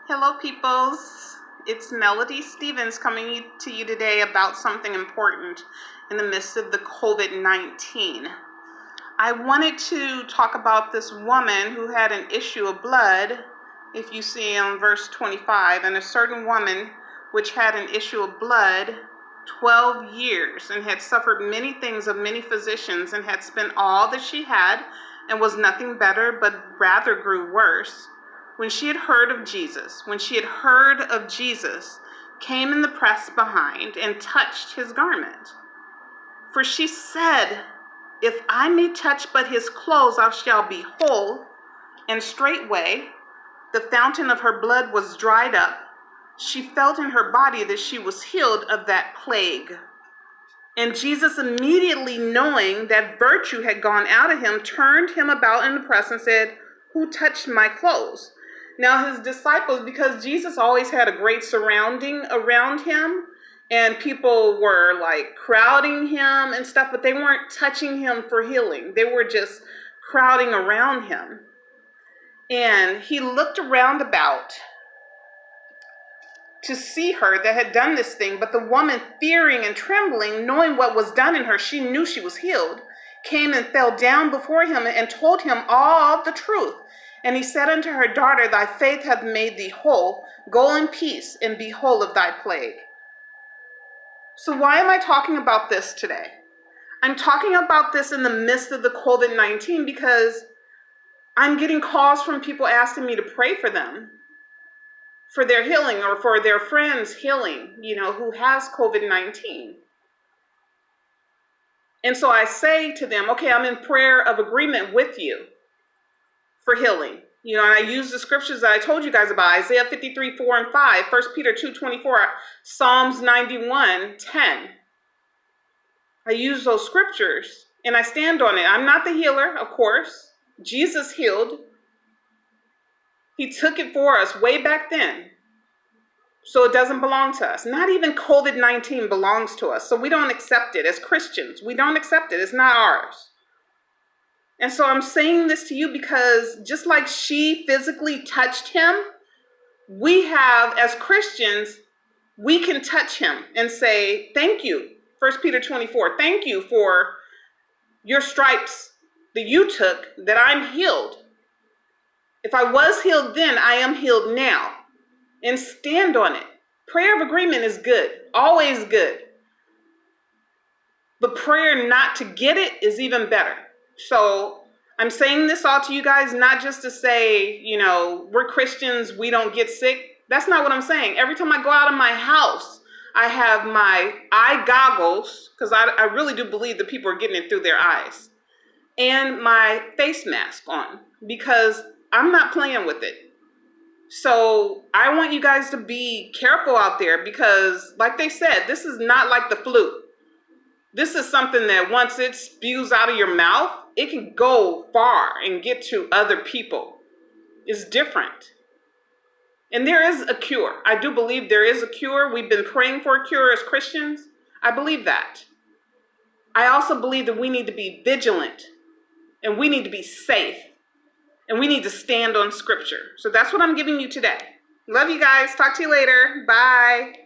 Hello, peoples. It's Melody Stevens coming to you today about something important in the midst of the COVID-19. I wanted to talk about this woman who had an issue of blood, if you see on verse 25, and a certain woman which had an issue of blood 12 years and had suffered many things of many physicians and had spent all that she had and was nothing better, but rather grew worse. When she had heard of Jesus, came in the press behind and touched his garment. For she said, "If I may touch but his clothes, I shall be whole." And straightway the fountain of her blood was dried up. She felt in her body that she was healed of that plague. And Jesus, immediately knowing that virtue had gone out of him, turned him about in the press and said, "Who touched my clothes?" Now his disciples, because Jesus always had a great surrounding around him, and people were like crowding him and stuff, but they weren't touching him for healing. They were just crowding around him. And he looked around about to see her that had done this thing, but the woman, fearing and trembling, knowing what was done in her, she knew she was healed, came and fell down before him and told him all the truth. And he said unto her, "Daughter, thy faith hath made thee whole. Go in peace and be whole of thy plague." So why am I talking about this today? I'm talking about this in the midst of the COVID-19 because I'm getting calls from people asking me to pray for them, for their healing, or for their friends healing, who has COVID-19. And so I say to them, okay, I'm in prayer of agreement with you for healing. And I use the scriptures that I told you guys about: Isaiah 53, 4 and 5, 1 Peter 2, 24, Psalms 91, 10. I use those scriptures and I stand on it. I'm not the healer, of course. Jesus healed. He took it for us way back then. So it doesn't belong to us. Not even COVID-19 belongs to us. So we don't accept it as Christians. We don't accept it. It's not ours. And so I'm saying this to you because just like she physically touched him, we have, as Christians, we can touch him and say, "Thank you." 1 Peter 24, "Thank you for your stripes that you took, that I'm healed. If I was healed then, I am healed now." And stand on it. Prayer of agreement is good, always good. But prayer not to get it is even better. So I'm saying this all to you guys, not just to say, we're Christians, we don't get sick. That's not what I'm saying. Every time I go out of my house, I have my eye goggles, because I really do believe that people are getting it through their eyes, and my face mask on, because I'm not playing with it. So I want you guys to be careful out there because, like they said, this is not like the flu. This is something that once it spews out of your mouth, it can go far and get to other people. It's different. And there is a cure. I do believe there is a cure. We've been praying for a cure as Christians. I believe that. I also believe that we need to be vigilant and we need to be safe. And we need to stand on scripture. So that's what I'm giving you today. Love you guys. Talk to you later. Bye.